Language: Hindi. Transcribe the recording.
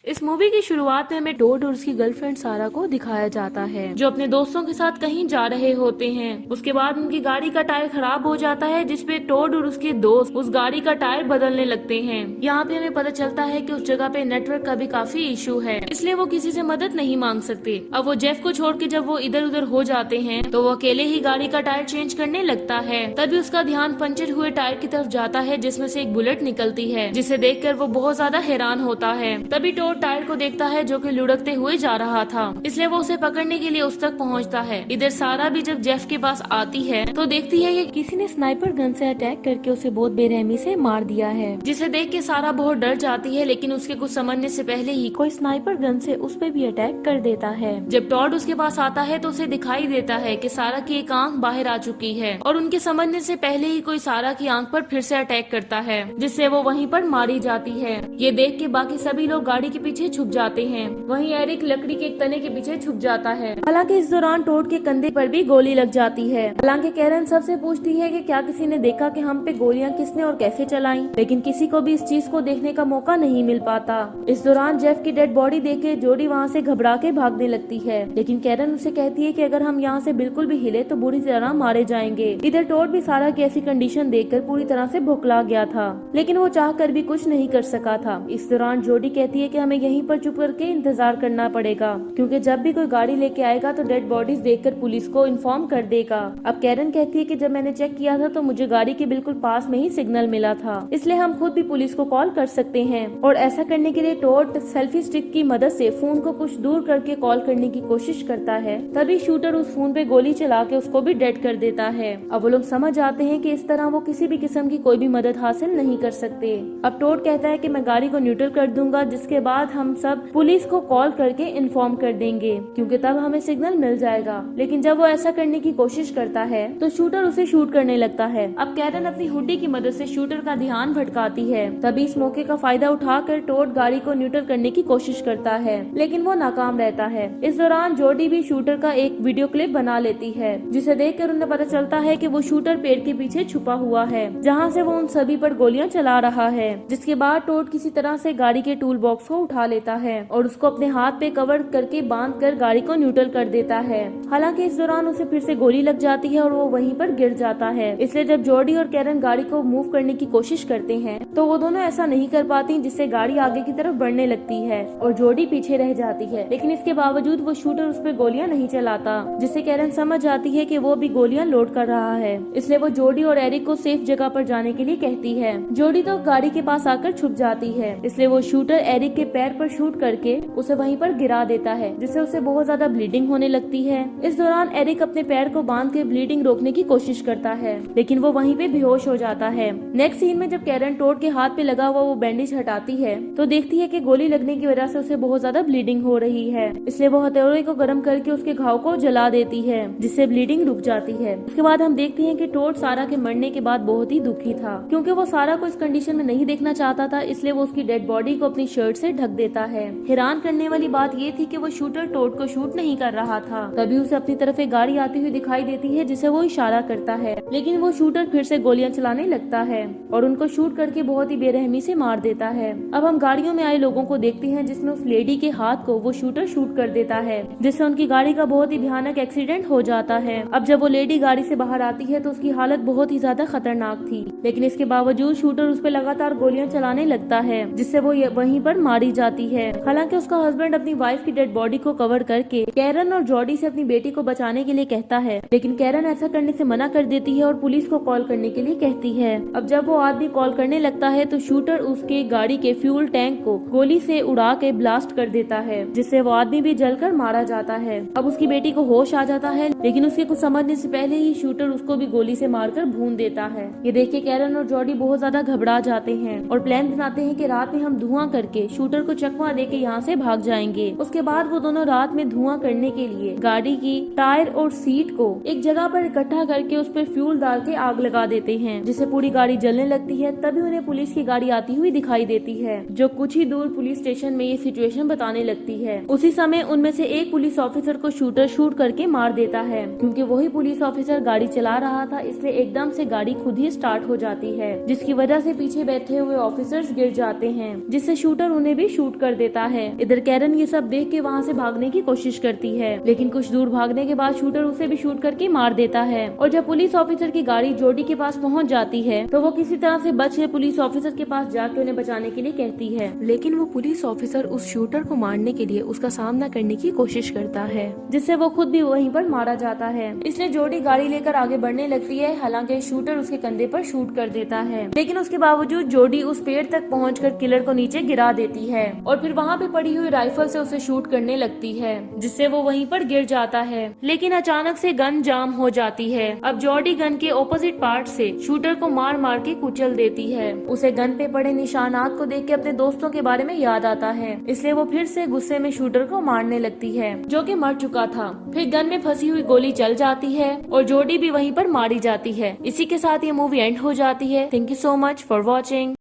इस मूवी की शुरुआत में हमें टोड और उसकी गर्लफ्रेंड सारा को दिखाया जाता है, जो अपने दोस्तों के साथ कहीं जा रहे होते हैं। उसके बाद उनकी गाड़ी का टायर खराब हो जाता है, जिसपे टोड और उसके दोस्त उस गाड़ी का टायर बदलने लगते हैं। यहाँ पे हमें पता चलता है कि उस जगह पे नेटवर्क का भी काफी इशू है, इसलिए वो किसी से मदद नहीं मांग सकते। अब वो जेफ को छोड़ के जब वो इधर उधर हो जाते हैं तो वो अकेले ही गाड़ी का टायर चेंज करने लगता है। तभी उसका ध्यान पंचर हुए टायर की तरफ जाता है, जिसमें से एक बुलेट निकलती है, जिसे देखकर वो बहुत ज्यादा हैरान होता है। तभी टोड टायर को देखता है जो कि लुढ़कते हुए जा रहा था, इसलिए वो उसे पकड़ने के लिए उस तक पहुंचता है। इधर सारा भी जब जेफ के पास आती है तो देखती है कि किसी ने स्नाइपर गन से अटैक करके उसे बहुत बेरहमी से मार दिया है, जिसे देख के सारा बहुत डर जाती है। लेकिन उसके कुछ समझने से पहले ही कोई स्नाइपर गन से उस पे भी अटैक कर देता है। जब टॉड उसके पास आता है तो उसे दिखाई देता है कि सारा की एक आंख बाहर आ चुकी है और उनके समझने से पहले ही कोई सारा की आंख पर फिर से अटैक करता है, जिससे वो वहीं पर मारी जाती है। ये देख के बाकी सभी लोग गाड़ी के पीछे छुप जाते हैं। वहीं एरिक लकड़ी के एक तने के पीछे छुप जाता है। हालांकि इस दौरान टोड के कंधे पर भी गोली लग जाती है। हालांकि कैरन सबसे पूछती है कि क्या किसी ने देखा कि हम पे गोलियां किसने और कैसे चलाई, लेकिन किसी को भी इस चीज को देखने का मौका नहीं मिल पाता। इस दौरान जेफ की डेड बॉडी देख के जोडी वहाँ से घबरा के भागने लगती है, लेकिन कैरन उसे कहती है कि अगर हम यहाँ से बिल्कुल भी हिले तो बुरी तरह मारे जाएंगे। इधर टोड भी सारा की ऐसी कंडीशन देखकर पूरी तरह से भुखला गया था, लेकिन वो चाह कर भी कुछ नहीं कर सका था। इस दौरान जोडी कहती है कि हमें यहीं पर चुप करके इंतजार करना पड़ेगा, क्योंकि जब भी कोई गाड़ी लेके आएगा तो डेड बॉडीज देखकर पुलिस को इन्फॉर्म कर देगा। अब कैरन कहती है कि जब मैंने चेक किया था तो मुझे गाड़ी के बिल्कुल पास में ही सिग्नल मिला था, इसलिए हम खुद भी पुलिस को कॉल कर सकते हैं। और ऐसा करने के लिए टोड सेल्फी स्टिक की मदद से फोन को कुछ दूर करके कॉल करने की कोशिश करता है। तभी शूटर उस फोन पे गोली चला के उसको भी डेड कर देता है। अब वो लोग समझ आते हैं कि इस तरह वो किसी भी किस्म की कोई भी मदद हासिल नहीं कर सकते। अब टोड कहता है कि मैं गाड़ी को न्यूट्रल कर दूंगा, जिसके बाद हम सब पुलिस को कॉल करके इन्फॉर्म कर देंगे, क्योंकि तब हमें सिग्नल मिल जाएगा। लेकिन जब वो ऐसा करने की कोशिश करता है तो शूटर उसे शूट करने लगता है। अब कैरन अपनी हुडी की मदद से शूटर का ध्यान भटकाती है। तभी इस मौके का फायदा उठाकर टोड गाड़ी को न्यूट्रल करने की कोशिश करता है, लेकिन वो नाकाम रहता है। इस दौरान जोडी भी शूटर का एक वीडियो क्लिप बना लेती है, जिसे देखकर उन्हें पता चलता है कि वो शूटर पेड़ के पीछे छुपा हुआ है, जहाँ से वो उन सभी पर गोलियां चला रहा है। जिसके बाद टोड किसी तरह से गाड़ी के टूल बॉक्स को उठा लेता है और उसको अपने हाथ पे कवर करके बांध कर गाड़ी को न्यूट्रल कर देता है। हालांकि इस दौरान उसे फिर से गोली लग जाती है और वो वहीं पर गिर जाता है। इसलिए जब जोडी और कैरन गाड़ी को मूव करने की कोशिश करते हैं तो वो दोनों ऐसा नहीं कर पाती, जिससे गाड़ी आगे की तरफ बढ़ने लगती है और जोडी पीछे रह जाती है। लेकिन इसके बावजूद वो शूटर उस पर गोलियां नहीं चलाता, जिससे कैरन समझ जाती है कि वो भी गोलियां लोड कर रहा है। इसलिए वो जोडी और एरिक को सेफ जगह पर जाने के लिए कहती है। जोडी तो गाड़ी के पास आकर छुप जाती है, इसलिए वो शूटर एरिक के पैर पर शूट करके उसे वहीं पर गिरा देता है, जिससे उसे बहुत ज्यादा ब्लीडिंग होने लगती है। इस दौरान एरिक अपने पैर को बांध के ब्लीडिंग रोकने की कोशिश करता है, लेकिन वो वहीं पे बेहोश हो जाता है। नेक्स्ट सीन में जब कैरन टोड के हाथ पे लगा हुआ वो बैंडेज हटाती है तो देखती है कि गोली लगने की वजह से उसे बहुत ज्यादा ब्लीडिंग हो रही है। इसलिए वो हथौड़े को गर्म करके उसके घाव को जला देती है, जिससे ब्लीडिंग रुक जाती है। उसके बाद हम देखते हैं कि टोड सारा के मरने के बाद बहुत ही दुखी था, क्योंकि वो सारा को इस कंडीशन में नहीं देखना चाहता था, इसलिए वो उसकी डेड बॉडी को अपनी शर्ट से ढक देता है। हैरान करने वाली बात ये थी कि वो शूटर टोड को शूट नहीं कर रहा था। तभी उसे अपनी तरफ एक गाड़ी आती हुई दिखाई देती है, जिसे वो इशारा करता है, लेकिन वो शूटर फिर से गोलियां चलाने लगता है और उनको शूट करके बहुत ही बेरहमी से मार देता है। अब हम गाड़ियों में आए लोगों को देखते हैं, जिसमें उस लेडी के हाथ को वो शूटर शूट कर देता है, जिससे उनकी गाड़ी का बहुत ही भयानक एक्सीडेंट हो जाता है। अब जब वो लेडी गाड़ी से बाहर आती है तो उसकी हालत बहुत ही ज्यादा खतरनाक थी, लेकिन इसके बावजूद शूटर उस पर लगातार गोलियां चलाने लगता है, जिससे वो वहीं पर मारी जाती है। हालांकि उसका हस्बैंड अपनी वाइफ की डेड बॉडी को कवर करके कैरन और जॉडी से अपनी बेटी को बचाने के लिए कहता है, लेकिन कैरन ऐसा करने से मना कर देती है और पुलिस को कॉल करने के लिए कहती है। अब जब वो आदमी कॉल करने लगता है तो शूटर उसके गाड़ी के फ्यूल टैंक को गोली से उड़ा के ब्लास्ट कर देता है, जिससे वो आदमी भी जलकर मारा जाता है। अब उसकी बेटी को होश आ जाता है, लेकिन उसके कुछ समझने से पहले ही शूटर उसको भी गोली से मारकर भून देता है। ये देख के कैरन और जॉडी बहुत ज्यादा घबरा जाते हैं और प्लान बनाते हैं कि रात में हम धुआं करके शूटर को चकमा देके यहाँ से भाग जाएंगे। उसके बाद वो दोनों रात में धुआं करने के लिए गाड़ी की टायर और सीट को एक जगह पर इकट्ठा करके उस पर फ्यूल डाल के आग लगा देते हैं, जिससे पूरी गाड़ी जलने लगती है। तभी उन्हें पुलिस की गाड़ी आती हुई दिखाई देती है, जो कुछ ही दूर पुलिस स्टेशन में ये सिचुएशन बताने लगती है। उसी समय उनमें से एक पुलिस ऑफिसर को शूटर शूट करके मार देता है, क्योंकि वही पुलिस ऑफिसर गाड़ी चला रहा था, इसलिए एकदम से गाड़ी खुद ही स्टार्ट हो जाती है, जिसकी वजह से पीछे बैठे हुए ऑफिसर्स गिर जाते हैं, जिससे शूटर उन्हें भी शूट कर देता है। इधर कैरन ये सब देख के वहाँ से भागने की कोशिश करती है, लेकिन कुछ दूर भागने के बाद शूटर उसे भी शूट करके मार देता है। और जब पुलिस ऑफिसर की गाड़ी जोडी के पास पहुँच जाती है तो वो किसी तरह से बच के पुलिस ऑफिसर के पास जाके उन्हें बचाने के लिए कहती है, लेकिन वो पुलिस ऑफिसर उस शूटर को मारने के लिए उसका सामना करने की कोशिश करता है, जिससे वो खुद भी वहीं पर मारा जाता है। इसलिए जोडी गाड़ी लेकर आगे बढ़ने लगती है, हालांकि शूटर उसके कंधे पर शूट कर देता है, लेकिन उसके बावजूद जोडी उस पेड़ तक पहुंचकर किलर को नीचे गिरा देती है और फिर वहाँ पे पड़ी हुई राइफल से उसे शूट करने लगती है, जिससे वो वहीं पर गिर जाता है। लेकिन अचानक से गन जाम हो जाती है। अब जोडी गन के ऑपोजिट पार्ट से शूटर को मार मार के कुचल देती है। उसे गन पे पड़े निशानात को देख के अपने दोस्तों के बारे में याद आता है, इसलिए वो फिर से गुस्से में शूटर को मारने लगती है जो कि मर चुका था। फिर गन में फंसी हुई गोली चल जाती है और जोडी भी वहीं पर मारी जाती है। इसी के साथ ये मूवी एंड हो जाती है। Thank you so much for watching.